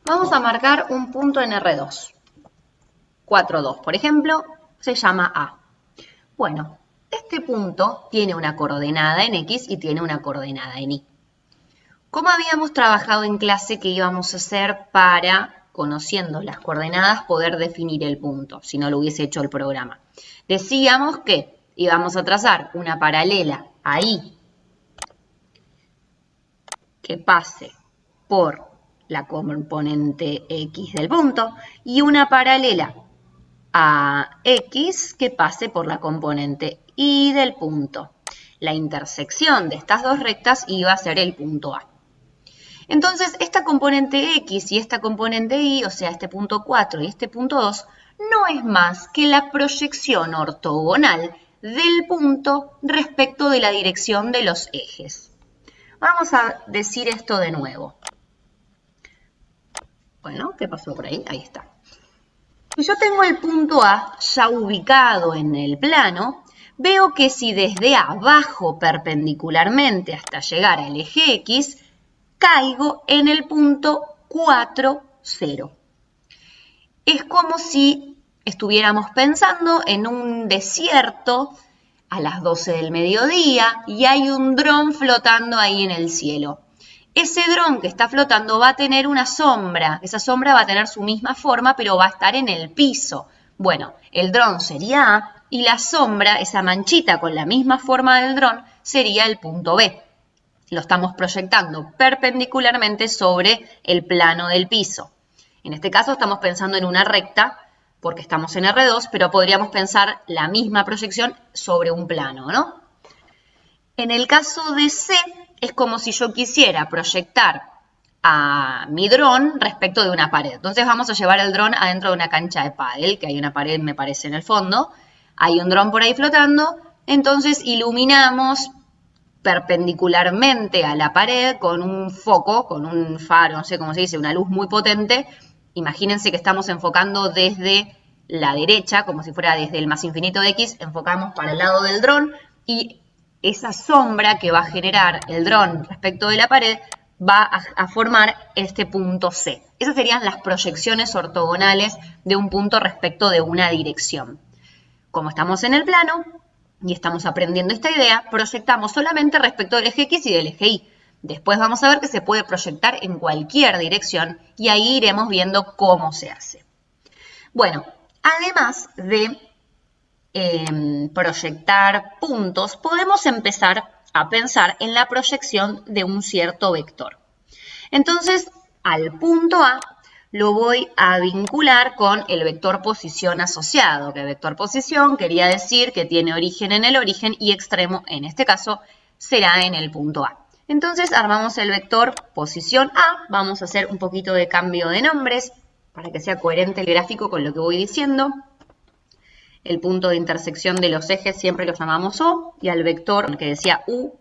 Vamos a marcar un punto en R2. 4, 2, por ejemplo, se llama A. Bueno, este punto tiene una coordenada en X y tiene una coordenada en Y. ¿Cómo habíamos trabajado en clase que íbamos a hacer para, conociendo las coordenadas, poder definir el punto, si no lo hubiese hecho el programa? Decíamos que íbamos a trazar una paralela a Y que pase por la componente X del punto y una paralela a X que pase por la componente Y del punto. La intersección de estas dos rectas iba a ser el punto A. Entonces, esta componente X y esta componente Y, o sea, este punto 4 y este punto 2, no es más que la proyección ortogonal del punto respecto de la dirección de los ejes. Vamos a decir esto de nuevo. Bueno, ¿qué pasó por ahí? Ahí está. Si yo tengo el punto A ya ubicado en el plano, veo que si desde A bajo perpendicularmente hasta llegar al eje X, caigo en el punto 4, 0. Es como si estuviéramos pensando en un desierto a las 12 del mediodía y hay un dron flotando ahí en el cielo. Ese dron que está flotando va a tener una sombra. Esa sombra va a tener su misma forma, pero va a estar en el piso. Bueno, el dron sería A y la sombra, esa manchita con la misma forma del dron, sería el punto B. Lo estamos proyectando perpendicularmente sobre el plano del piso. En este caso estamos pensando en una recta porque estamos en R2, pero podríamos pensar la misma proyección sobre un plano, ¿no? En el caso de C, es como si yo quisiera proyectar a mi dron respecto de una pared. Entonces vamos a llevar el dron adentro de una cancha de pádel, que hay una pared, me parece, en el fondo. Hay un dron por ahí flotando, entonces iluminamos perpendicularmente a la pared con un foco, con un faro, no sé cómo se dice, una luz muy potente. Imagínense que estamos enfocando desde la derecha, como si fuera desde el más infinito de X, enfocamos para el lado del dron y esa sombra que va a generar el dron respecto de la pared va a formar este punto C. Esas serían las proyecciones ortogonales de un punto respecto de una dirección. Como estamos en el plano y estamos aprendiendo esta idea, proyectamos solamente respecto del eje X y del eje Y. Después vamos a ver que se puede proyectar en cualquier dirección y ahí iremos viendo cómo se hace. Bueno, además de proyectar puntos, podemos empezar a pensar en la proyección de un cierto vector. Entonces, al punto A lo voy a vincular con el vector posición asociado, que vector posición quería decir que tiene origen en el origen y extremo, en este caso, será en el punto A. Entonces, armamos el vector posición A, vamos a hacer un poquito de cambio de nombres para que sea coherente el gráfico con lo que voy diciendo. El punto de intersección de los ejes siempre lo llamamos O, y al vector que decía U,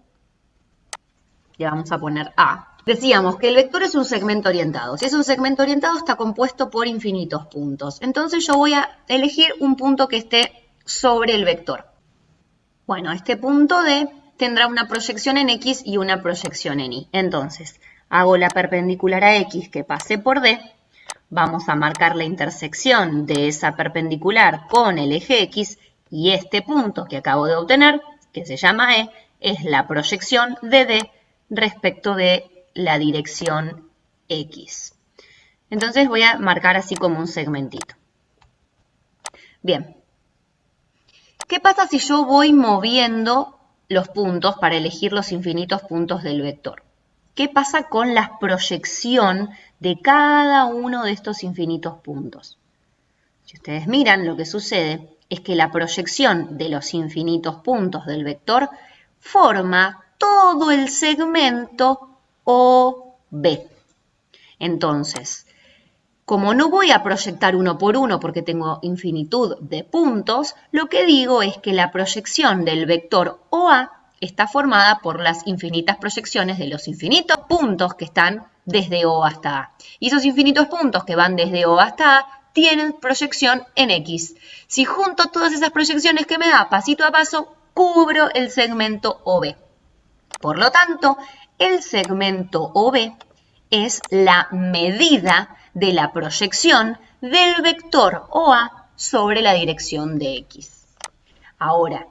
le vamos a poner A. Decíamos que el vector es un segmento orientado. Si es un segmento orientado, está compuesto por infinitos puntos. Entonces yo voy a elegir un punto que esté sobre el vector. Bueno, este punto D tendrá una proyección en X y una proyección en Y. Entonces, hago la perpendicular a X que pase por D. Vamos a marcar la intersección de esa perpendicular con el eje X y este punto que acabo de obtener, que se llama E, es la proyección de D respecto de la dirección X. Entonces voy a marcar así como un segmentito. Bien. ¿Qué pasa si yo voy moviendo los puntos para elegir los infinitos puntos del vector? ¿Qué pasa con la proyección de cada uno de estos infinitos puntos? Si ustedes miran, lo que sucede es que la proyección de los infinitos puntos del vector forma todo el segmento OB. Entonces, como no voy a proyectar uno por uno porque tengo infinitud de puntos, lo que digo es que la proyección del vector OA está formada por las infinitas proyecciones de los infinitos puntos que están desde O hasta A. Y esos infinitos puntos que van desde O hasta A tienen proyección en X. Si junto todas esas proyecciones que me da pasito a paso, cubro el segmento OB. Por lo tanto, el segmento OB es la medida de la proyección del vector OA sobre la dirección de X. Ahora,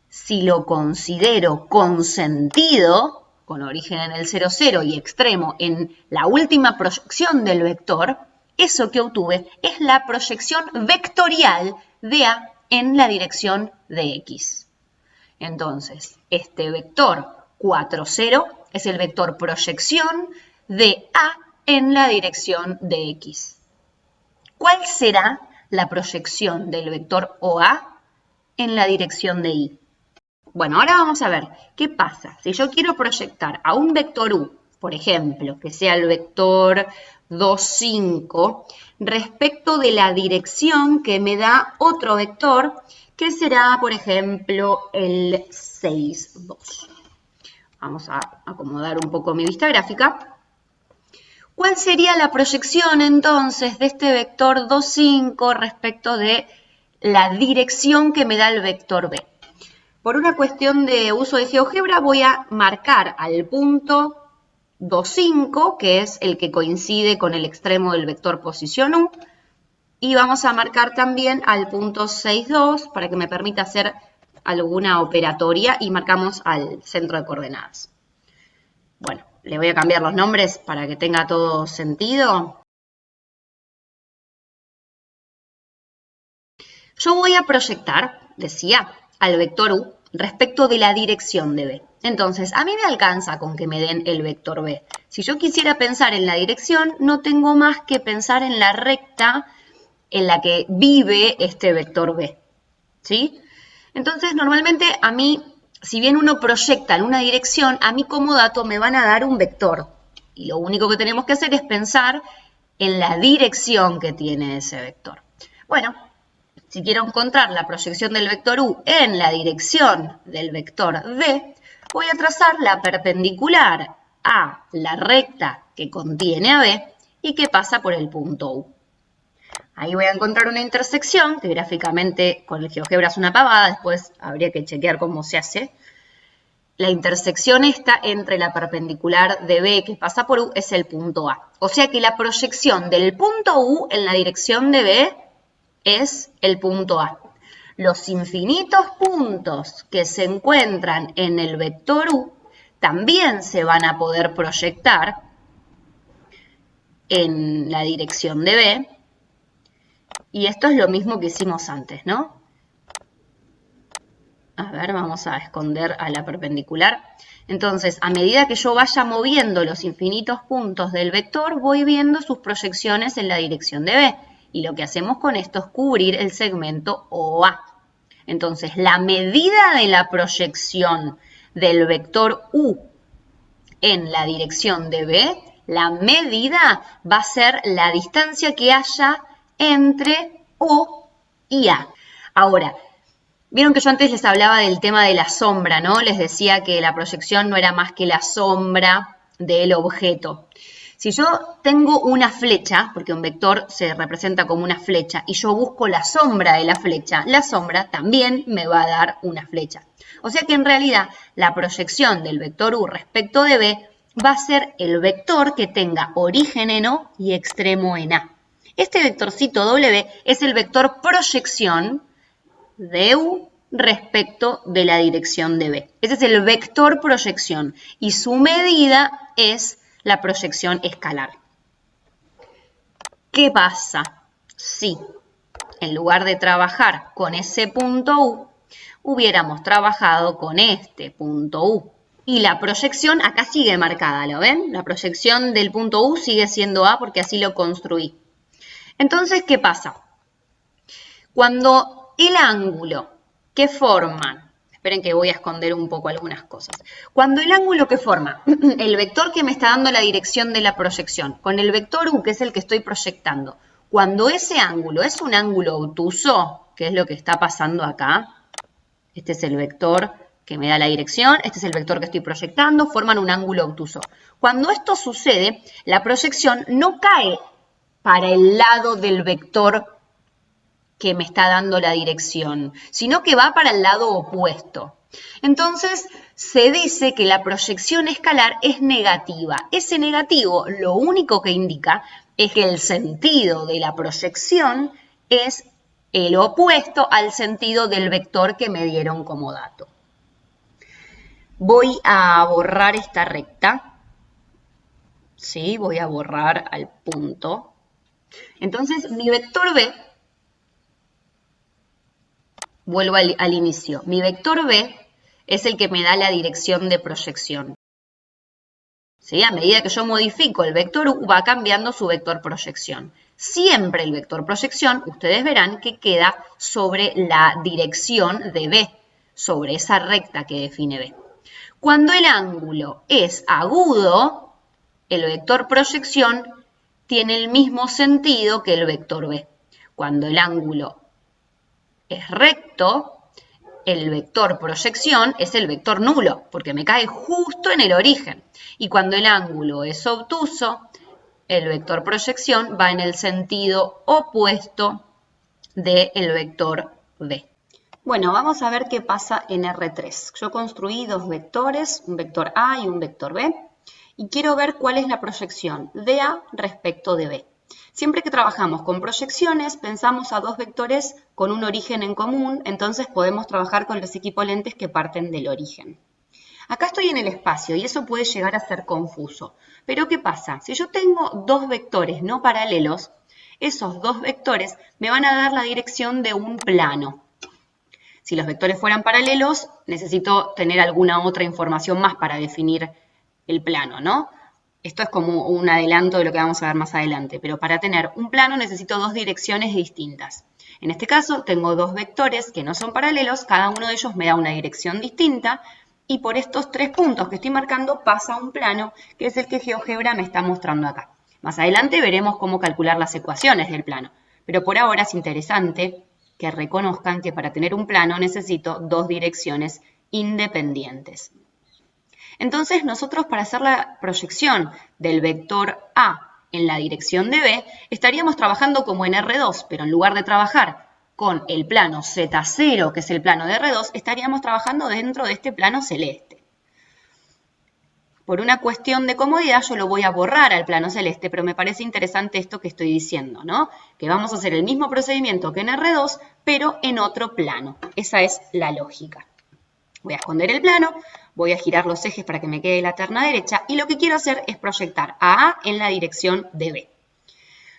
si lo considero con sentido, con origen en el 0, 0 y extremo en la última proyección del vector, eso que obtuve es la proyección vectorial de A en la dirección de X. Entonces, este vector 4, 0 es el vector proyección de A en la dirección de X. ¿Cuál será la proyección del vector OA en la dirección de Y? Bueno, ahora vamos a ver qué pasa si yo quiero proyectar a un vector U, por ejemplo, que sea el vector 2, 5, respecto de la dirección que me da otro vector, que será, por ejemplo, el 6, 2. Vamos a acomodar un poco mi vista gráfica. ¿Cuál sería la proyección entonces de este vector 2, 5 respecto de la dirección que me da el vector B? Por una cuestión de uso de GeoGebra voy a marcar al punto 2, 5, que es el que coincide con el extremo del vector posición U, y vamos a marcar también al punto 6, 2 para que me permita hacer alguna operatoria y marcamos al centro de coordenadas. Bueno, le voy a cambiar los nombres para que tenga todo sentido. Yo voy a proyectar, decía, al vector U respecto de la dirección de B. Entonces, a mí me alcanza con que me den el vector B. Si yo quisiera pensar en la dirección, no tengo más que pensar en la recta en la que vive este vector B. ¿Sí? Entonces, normalmente a mí, si bien uno proyecta en una dirección, a mí como dato me van a dar un vector. Y lo único que tenemos que hacer es pensar en la dirección que tiene ese vector. Bueno, si quiero encontrar la proyección del vector U en la dirección del vector B, voy a trazar la perpendicular a la recta que contiene a B y que pasa por el punto U. Ahí voy a encontrar una intersección, que gráficamente con el GeoGebra es una pavada, después habría que chequear cómo se hace. La intersección esta entre la perpendicular de B que pasa por U es el punto A. O sea que la proyección del punto U en la dirección de B es el punto A. Los infinitos puntos que se encuentran en el vector U también se van a poder proyectar en la dirección de B. Y esto es lo mismo que hicimos antes, ¿no? A ver, vamos a esconder a la perpendicular. Entonces, a medida que yo vaya moviendo los infinitos puntos del vector, voy viendo sus proyecciones en la dirección de B. Y lo que hacemos con esto es cubrir el segmento OA. Entonces, la medida de la proyección del vector U en la dirección de B, la medida va a ser la distancia que haya entre O y A. Ahora, vieron que yo antes les hablaba del tema de la sombra, ¿no? Les decía que la proyección no era más que la sombra del objeto. Si yo tengo una flecha, porque un vector se representa como una flecha, y yo busco la sombra de la sombra también me va a dar una flecha. O sea que en realidad la proyección del vector U respecto de B va a ser el vector que tenga origen en O y extremo en A. Este vectorcito W es el vector proyección de U respecto de la dirección de B. Ese es el vector proyección y su medida es la proyección escalar. ¿Qué pasa si en lugar de trabajar con ese punto U, hubiéramos trabajado con este punto U? Y la proyección acá sigue marcada, ¿lo ven? La proyección del punto U sigue siendo A porque así lo construí. Entonces, ¿qué pasa? Cuando el ángulo que forman, esperen que voy a esconder un poco algunas cosas. Cuando el ángulo que forma el vector que me está dando la dirección de la proyección con el vector U, que es el que estoy proyectando, cuando ese ángulo es un ángulo obtuso, que es lo que está pasando acá, este es el vector que me da la dirección, este es el vector que estoy proyectando, forman un ángulo obtuso. Cuando esto sucede, la proyección no cae para el lado del vector que me está dando la dirección, sino que va para el lado opuesto. Entonces, se dice que la proyección escalar es negativa. Ese negativo lo único que indica es que el sentido de la proyección es el opuesto al sentido del vector que me dieron como dato. Voy a borrar esta recta. Sí, voy a borrar al punto. Entonces, mi vector B, vuelvo al inicio, mi vector B es el que me da la dirección de proyección. ¿Sí? A medida que yo modifico el vector U, va cambiando su vector proyección. Siempre el vector proyección, ustedes verán que queda sobre la dirección de B, sobre esa recta que define B. Cuando el ángulo es agudo, el vector proyección tiene el mismo sentido que el vector B. Cuando el ángulo es recto, el vector proyección es el vector nulo, porque me cae justo en el origen. Y cuando el ángulo es obtuso, el vector proyección va en el sentido opuesto del vector B. Bueno, vamos a ver qué pasa en R3. Yo construí dos vectores, un vector A y un vector B, y quiero ver cuál es la proyección de A respecto de B. Siempre que trabajamos con proyecciones, pensamos a dos vectores con un origen en común, entonces podemos trabajar con los equivalentes que parten del origen. Acá estoy en el espacio y eso puede llegar a ser confuso. Pero ¿qué pasa? Si yo tengo dos vectores no paralelos, esos dos vectores me van a dar la dirección de un plano. Si los vectores fueran paralelos, necesito tener alguna otra información más para definir el plano, ¿no? Esto es como un adelanto de lo que vamos a ver más adelante, pero para tener un plano necesito dos direcciones distintas. En este caso tengo dos vectores que no son paralelos, cada uno de ellos me da una dirección distinta y por estos tres puntos que estoy marcando pasa un plano que es el que GeoGebra me está mostrando acá. Más adelante veremos cómo calcular las ecuaciones del plano, pero por ahora es interesante que reconozcan que para tener un plano necesito dos direcciones independientes. Entonces, nosotros para hacer la proyección del vector A en la dirección de B, estaríamos trabajando como en R2, pero en lugar de trabajar con el plano Z0, que es el plano de R2, estaríamos trabajando dentro de este plano celeste. Por una cuestión de comodidad, yo lo voy a borrar al plano celeste, pero me parece interesante esto que estoy diciendo, ¿no? Que vamos a hacer el mismo procedimiento que en R2, pero en otro plano. Esa es la lógica. Voy a esconder el plano, voy a girar los ejes para que me quede la terna derecha y lo que quiero hacer es proyectar a A en la dirección de B.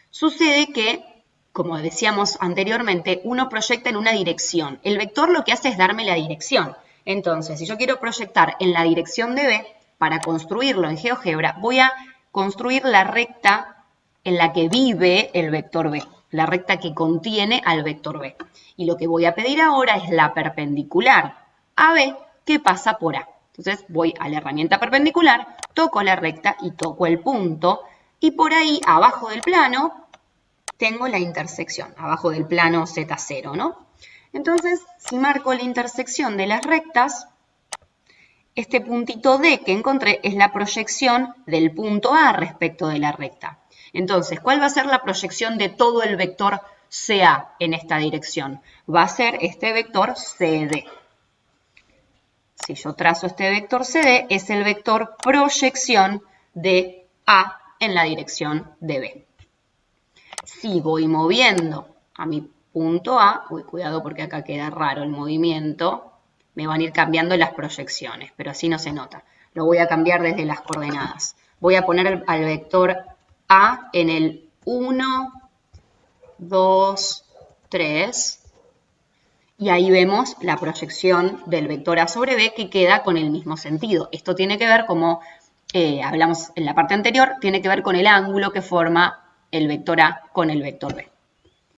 Sucede que, como decíamos anteriormente, uno proyecta en una dirección. El vector lo que hace es darme la dirección. Entonces, si yo quiero proyectar en la dirección de B, para construirlo en GeoGebra, voy a construir la recta en la que vive el vector B, la recta que contiene al vector B. Y lo que voy a pedir ahora es la perpendicular a B que pasa por A. Entonces voy a la herramienta perpendicular, toco la recta y toco el punto y por ahí abajo del plano tengo la intersección, abajo del plano Z0, ¿no? Entonces, si marco la intersección de las rectas, este puntito D que encontré es la proyección del punto A respecto de la recta. Entonces, ¿cuál va a ser la proyección de todo el vector CA en esta dirección? Va a ser este vector CD. Si yo trazo este vector CD, es el vector proyección de A en la dirección de B. Si voy moviendo a mi punto A, cuidado porque acá queda raro el movimiento, me van a ir cambiando las proyecciones, pero así no se nota. Lo voy a cambiar desde las coordenadas. Voy a poner al vector A en el 1, 2, 3. Y ahí vemos la proyección del vector A sobre B que queda con el mismo sentido. Esto tiene que ver, como hablamos en la parte anterior, tiene que ver con el ángulo que forma el vector A con el vector B.